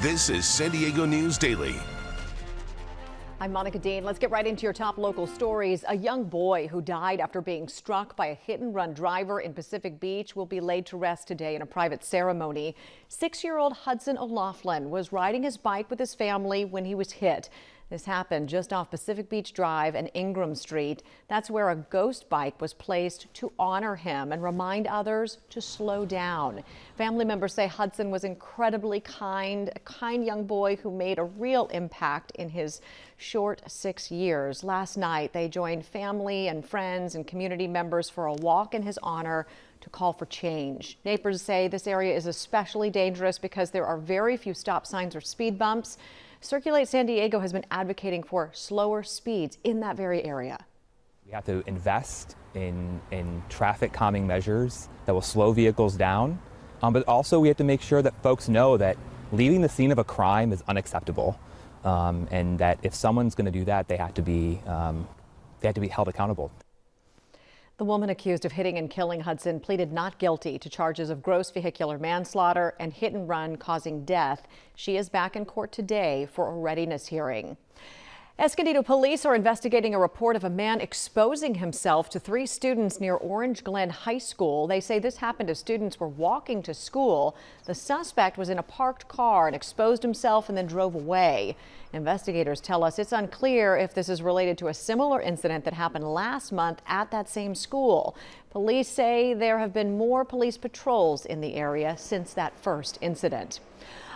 This is San Diego News Daily. I'm Monica Dean. Let's get right into your top local stories. A young boy who died after being struck by a hit-and-run driver in Pacific Beach will be laid to rest today in a private ceremony. 6-year-old Hudson O'Loughlin was riding his bike with his family when he was hit. This happened just off Pacific Beach Drive and Ingram Street. That's where a ghost bike was placed to honor him and remind others to slow down. Family members say Hudson was incredibly kind, a kind young boy who made a real impact in his short 6 years. Last night, they joined family and friends and community members for a walk in his honor to call for change. Neighbors say this area is especially dangerous because there are very few stop signs or speed bumps. Circulate San Diego has been advocating for slower speeds in that very area. We have to invest in traffic calming measures that will slow vehicles down, but also we have to make sure that folks know that leaving the scene of a crime is unacceptable, and that if someone's going to do that, they have to be held accountable. The woman accused of hitting and killing Hudson pleaded not guilty to charges of gross vehicular manslaughter and hit and run causing death. She is back in court today for a readiness hearing. Escondido police are investigating a report of a man exposing himself to 3 students near Orange Glen High School. They say this happened as students were walking to school. The suspect was in a parked car and exposed himself and then drove away. Investigators tell us it's unclear if this is related to a similar incident that happened last month at that same school. Police say there have been more police patrols in the area since that first incident.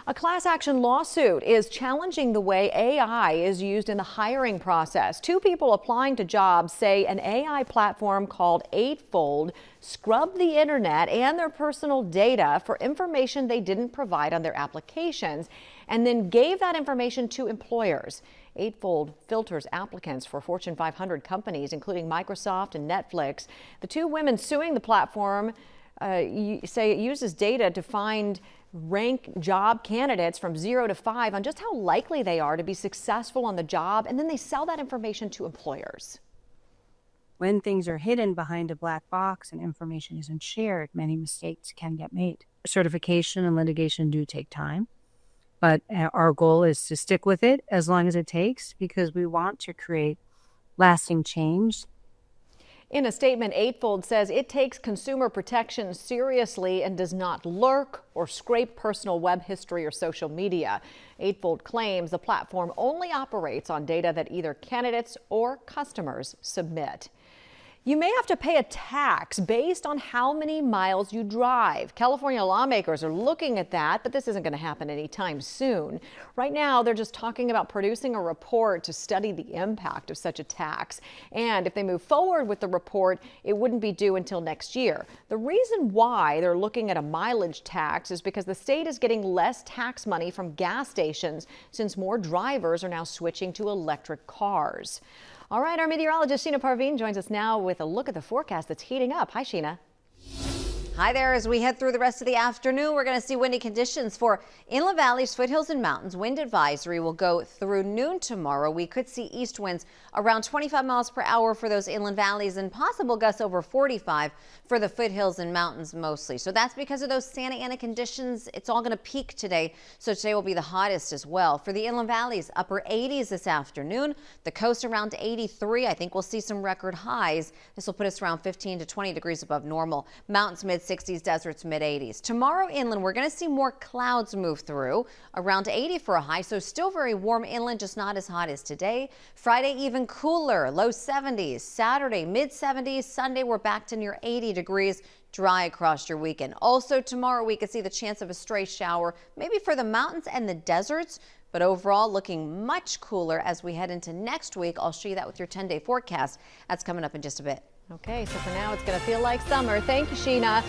A class action lawsuit is challenging the way AI is used in the hiring process. 2 people applying to jobs say an AI platform called Eightfold scrubbed the internet and their personal data for information they didn't provide on their applications and then gave that information to employers. Eightfold filters applicants for Fortune 500 companies, including Microsoft and Netflix. The 2 women suing the platform say it uses data to rank job candidates from 0 to 5 on just how likely they are to be successful on the job, and then they sell that information to employers. When things are hidden behind a black box and information isn't shared, many mistakes can get made. Certification and litigation do take time, but our goal is to stick with it as long as it takes because we want to create lasting change. In a statement, Eightfold says it takes consumer protection seriously and does not lurk or scrape personal web history or social media. Eightfold claims the platform only operates on data that either candidates or customers submit. You may have to pay a tax based on how many miles you drive. California lawmakers are looking at that, but this isn't going to happen anytime soon. Right now, they're just talking about producing a report to study the impact of such a tax. And if they move forward with the report, it wouldn't be due until next year. The reason why they're looking at a mileage tax is because the state is getting less tax money from gas stations since more drivers are now switching to electric cars. All right, our meteorologist Sheena Parveen joins us now with a look at the forecast that's heating up. Hi, Sheena. Hi there. As we head through the rest of the afternoon, we're going to see windy conditions for inland valleys, foothills and mountains. Wind advisory will go through noon tomorrow. We could see east winds around 25 miles per hour for those inland valleys and possible gusts over 45 for the foothills and mountains mostly. So that's because of those Santa Ana conditions. It's all going to peak today. So today will be the hottest as well. For the inland valleys, upper 80s this afternoon. The coast around 83. I think we'll see some record highs. This will put us around 15 to 20 degrees above normal. Mountains mid 60s, deserts mid 80s. Tomorrow inland, we're going to see more clouds move through, around 80 for a high, so still very warm inland, just not as hot as today. Friday even cooler, low 70s. Saturday mid 70s. Sunday we're back to near 80 degrees. Dry across your weekend. Also tomorrow we could see the chance of a stray shower, maybe for the mountains and the deserts, but overall looking much cooler as we head into next week. I'll show you that with your 10-day forecast. That's coming up in just a bit. Okay, so for now it's going to feel like summer. Thank you, Sheena.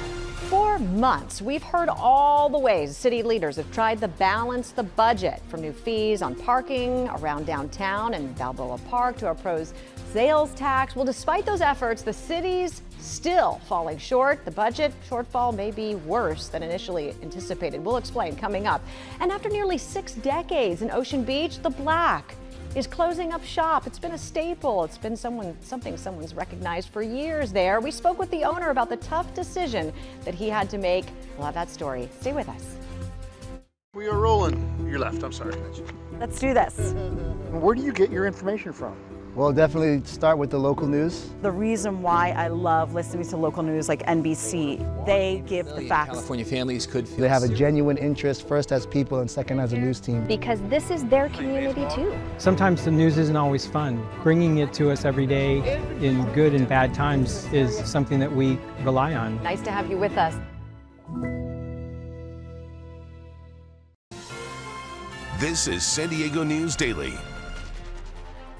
For months, we've heard all the ways city leaders have tried to balance the budget, from new fees on parking around downtown and Balboa Park to a proposed sales tax. Well, despite those efforts, the city's still falling short. The budget shortfall may be worse than initially anticipated. We'll explain coming up. And after nearly 6 decades in Ocean Beach, the Black is closing up shop. It's been a staple. It's been something someone's recognized for years there. We spoke with the owner about the tough decision that he had to make. We'll have that story. Stay with us. We are rolling. Your left, I'm sorry. Let's do this. Where do you get your information from? Well, definitely start with the local news. The reason why I love listening to local news like NBC, they give the facts. California families could feel They have a genuine interest, first as people and second as a news team. Because this is their community too. Sometimes the news isn't always fun. Bringing it to us every day in good and bad times is something that we rely on. Nice to have you with us. This is San Diego News Daily.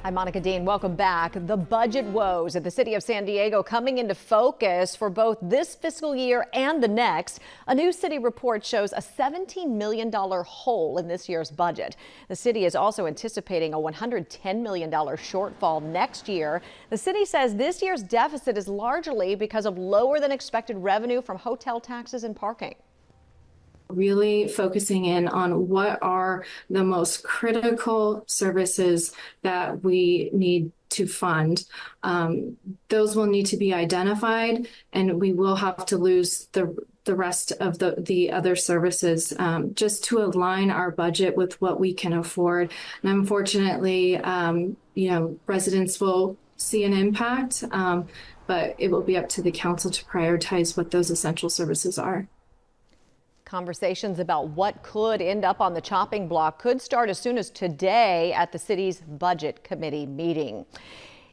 I'm Monica Dean. Welcome back. The budget woes at the city of San Diego coming into focus for both this fiscal year and the next. A new city report shows a $17 million hole in this year's budget. The city is also anticipating a $110 million shortfall next year. The city says this year's deficit is largely because of lower than expected revenue from hotel taxes and parking. Really focusing in on what are the most critical services that we need to fund. Those will need to be identified, and we will have to lose the rest of the other services just to align our budget with what we can afford. And unfortunately, residents will see an impact, but it will be up to the council to prioritize what those essential services are. Conversations about what could end up on the chopping block could start as soon as today at the city's budget committee meeting.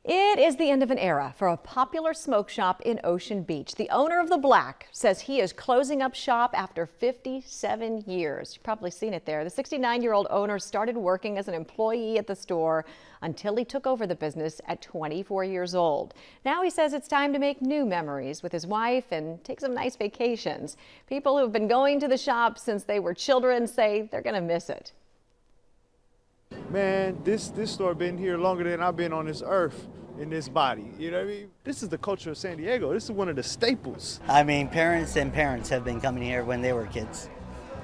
It is the end of an era for a popular smoke shop in Ocean Beach. The owner of the Black says he is closing up shop after 57 years. You've probably seen it there. The 69-year-old owner started working as an employee at the store until he took over the business at 24 years old. Now he says it's time to make new memories with his wife and take some nice vacations. People who have been going to the shop since they were children say they're going to miss it. Man, this store been here longer than I've been on this earth in this body. You know what I mean? This is the culture of San Diego. This is one of the staples. I mean, parents have been coming here when they were kids.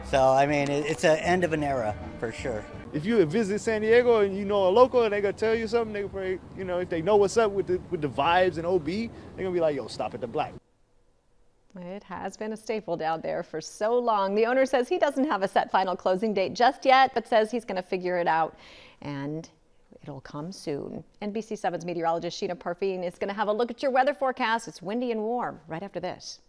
So, I mean, it's an end of an era for sure. If you visit San Diego and you know a local and they gonna tell you something, they probably, if they know what's up with the vibes and OB, they're gonna be like, yo, stop at the Black. It has been a staple down there for so long. The owner says he doesn't have a set final closing date just yet, but says he's going to figure it out and it'll come soon. NBC7's meteorologist Sheena Parveen is going to have a look at your weather forecast. It's windy and warm right after this.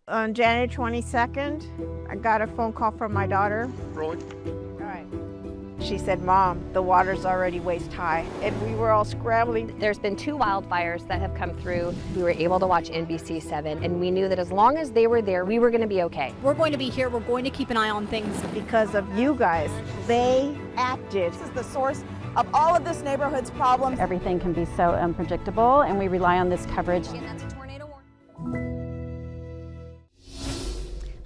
On January 22nd, I got a phone call from my daughter. Rolling. All right. She said, Mom, the water's already waist high. And we were all scrambling. There's been 2 wildfires that have come through. We were able to watch NBC7, and we knew that as long as they were there, we were going to be okay. We're going to be here. We're going to keep an eye on things. Because of you guys, they acted. This is the source of all of this neighborhood's problems. Everything can be so unpredictable, and we rely on this coverage. And that's a tornado warning.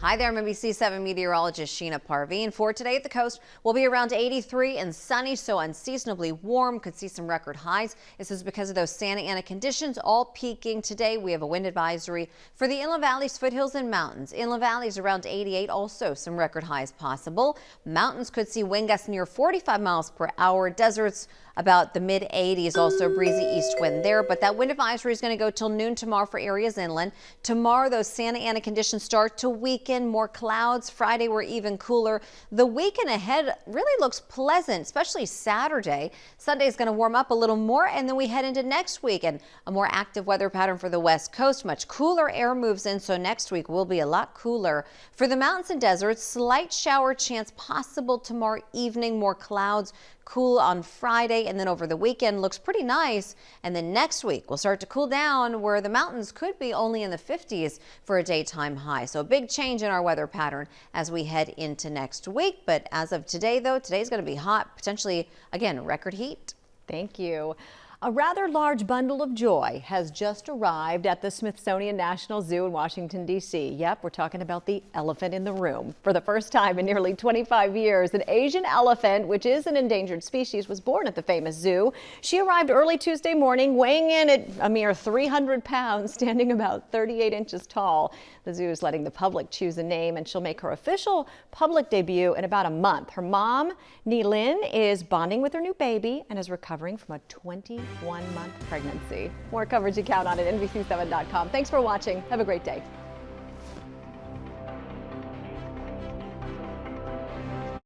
Hi there, I'm NBC7 meteorologist Sheena Parveen. For today at the coast, we'll be around 83 and sunny, so unseasonably warm. Could see some record highs. This is because of those Santa Ana conditions all peaking today. We have a wind advisory for the Inland Valley's foothills and mountains. Inland Valley's around 88, also some record highs possible. Mountains could see wind gusts near 45 miles per hour. Deserts about the mid 80s, also breezy east wind there, but that wind advisory is going to go till noon tomorrow for areas inland. Tomorrow, those Santa Ana conditions start to weaken, more clouds. Friday, we're even cooler. The weekend ahead really looks pleasant, especially Saturday. Sunday is going to warm up a little more, and then we head into next week and a more active weather pattern for the West Coast. Much cooler air moves in, so next week will be a lot cooler. For the mountains and deserts, slight shower chance possible tomorrow evening, more clouds. Cool on Friday, and then over the weekend looks pretty nice. And then next week we'll start to cool down, where the mountains could be only in the 50s for a daytime high. So a big change in our weather pattern as we head into next week. But as of today, though, today's going to be hot, potentially, again, record heat. Thank you. A rather large bundle of joy has just arrived at the Smithsonian National Zoo in Washington, D.C. Yep, we're talking about the elephant in the room. For the first time in nearly 25 years, an Asian elephant, which is an endangered species, was born at the famous zoo. She arrived early Tuesday morning, weighing in at a mere 300 pounds, standing about 38 inches tall. The zoo is letting the public choose a name, and she'll make her official public debut in about a month. Her mom, Ni Lin, is bonding with her new baby and is recovering from a 21-month pregnancy. More coverage you count on at NBC7.com. Thanks for watching. Have a great day.